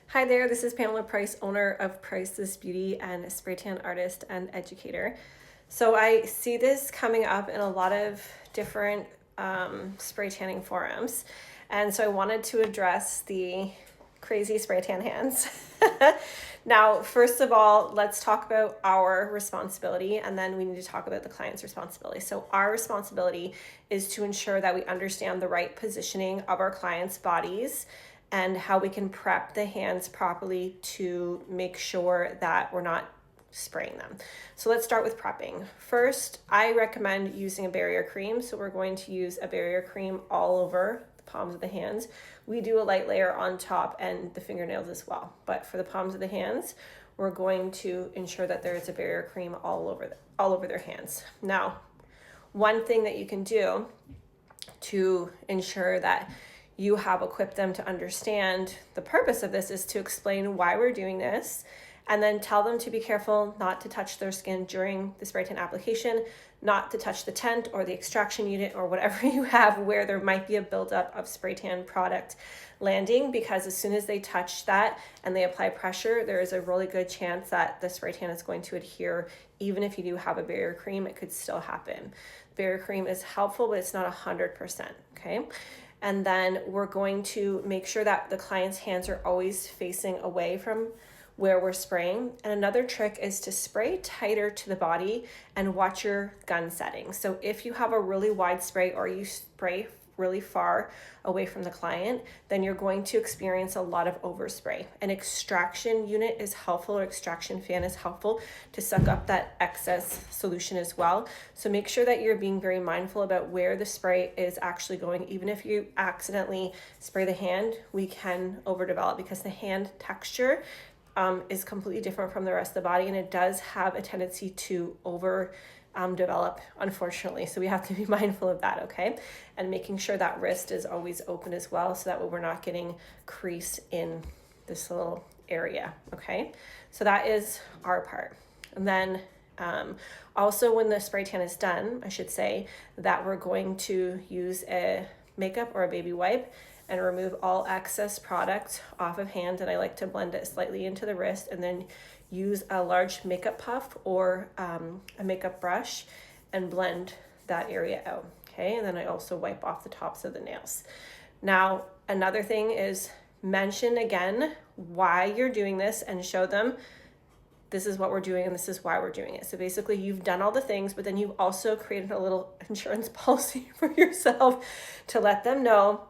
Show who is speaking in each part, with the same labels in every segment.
Speaker 1: Hi there, this is Pamela Price, owner of Priceless Beauty and a spray tan artist and educator. So I see this coming up in a lot of different spray tanning forums. And so I wanted to address the crazy spray tan hands. Now, first of all, let's talk about our responsibility, and then we need to talk about the client's responsibility. So our responsibility is to ensure that we understand the right positioning of our clients' bodies and how we can prep the hands properly to make sure that we're not spraying them. So let's start with prepping. First, I recommend using a barrier cream. So we're going to use a barrier cream all over the palms of the hands. We do a light layer on top and the fingernails as well. But for the palms of the hands, we're going to ensure that there is a barrier cream all over their hands. Now, one thing that you can do to ensure that you have equipped them to understand the purpose of this is to explain why we're doing this, and then tell them to be careful not to touch their skin during the spray tan application, not to touch the tent or the extraction unit or whatever you have where there might be a buildup of spray tan product landing, because as soon as they touch that and they apply pressure, there is a really good chance that the spray tan is going to adhere. Even if you do have a barrier cream, it could still happen. Barrier cream is helpful, but it's not 100%, okay? And then we're going to make sure that the client's hands are always facing away from where we're spraying. And another trick is to spray tighter to the body and watch your gun setting. So if you have a really wide spray or you spray really far away from the client, then you're going to experience a lot of overspray. An extraction unit is helpful, or extraction fan is helpful to suck up that excess solution as well. So make sure that you're being very mindful about where the spray is actually going. Even if you accidentally spray the hand, we can overdevelop because the hand texture is completely different from the rest of the body, and it does have a tendency to develop, unfortunately. So we have to be mindful of that, okay? And making sure that wrist is always open as well, so that way we're not getting crease in this little area, okay? So that is our part. And then also when the spray tan is done, I should say that we're going to use a makeup or a baby wipe and remove all excess product off of hand. And I like to blend it slightly into the wrist and then use a large makeup puff or a makeup brush and blend that area out, okay? And then I also wipe off the tops of the nails. Now, another thing is mention again why you're doing this and show them this is what we're doing and this is why we're doing it. So basically you've done all the things, but then you've also created a little insurance policy for yourself to let them know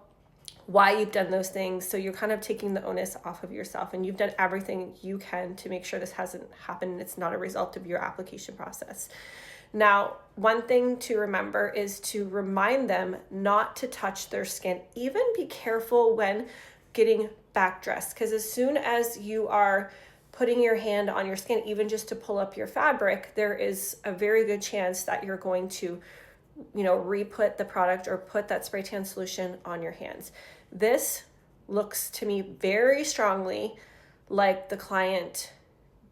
Speaker 1: why you've done those things. So you're kind of taking the onus off of yourself, and you've done everything you can to make sure this hasn't happened and it's not a result of your application process. Now, one thing to remember is to remind them not to touch their skin. Even be careful when getting back dressed, because as soon as you are putting your hand on your skin, even just to pull up your fabric, there is a very good chance that you're going to re-put the product or put that spray tan solution on your hands. This looks to me very strongly like the client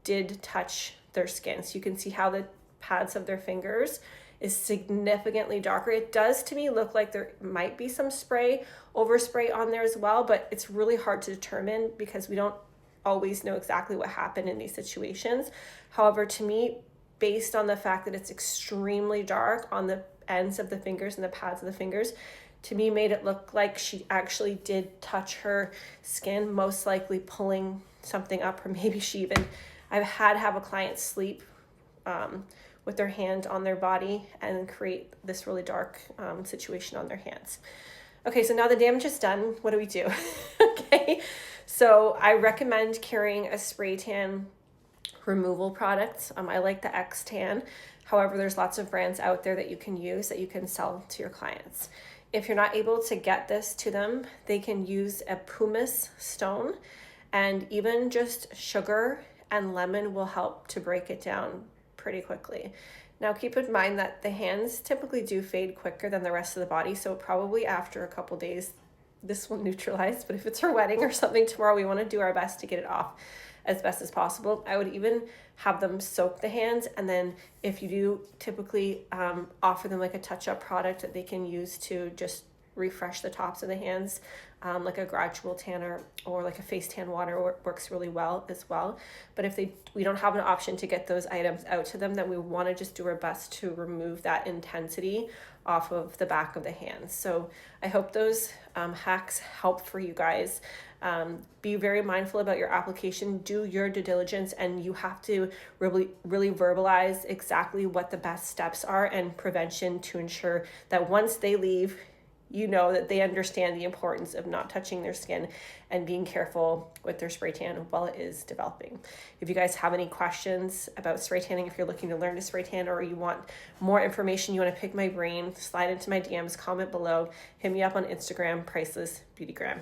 Speaker 1: did touch their skin. So you can see how the pads of their fingers is significantly darker. It does to me look like there might be some overspray on there as well, but it's really hard to determine because we don't always know exactly what happened in these situations. However, to me, based on the fact that it's extremely dark on the ends of the fingers and the pads of the fingers, to me made it look like she actually did touch her skin, most likely pulling something up, or maybe I've had to have a client sleep with their hand on their body and create this really dark situation on their hands. Okay, so now the damage is done. What do we do? Okay, so I recommend carrying a spray tan removal product. I like the X-Tan. However, there's lots of brands out there that you can use that you can sell to your clients. If you're not able to get this to them, they can use a pumice stone, and even just sugar and lemon will help to break it down pretty quickly. Now keep in mind that the hands typically do fade quicker than the rest of the body, so probably after a couple days this will neutralize, but if it's her wedding or something tomorrow, we want to do our best to get it off as best as possible. I would even have them soak the hands, and then if you do typically offer them like a touch-up product that they can use to just refresh the tops of the hands, like a gradual tanner or like a face tan water works really well as well. But if we don't have an option to get those items out to them, then we want to just do our best to remove that intensity off of the back of the hands. So I hope those hacks help for you guys. Be very mindful about your application, do your due diligence, and you have to really verbalize exactly what the best steps are and prevention to ensure that once they leave, you know that they understand the importance of not touching their skin and being careful with their spray tan while it is developing. If you guys have any questions about spray tanning, if you're looking to learn to spray tan or you want more information, you want to pick my brain, slide into my DMs, comment below, hit me up on Instagram, Priceless Beautygram.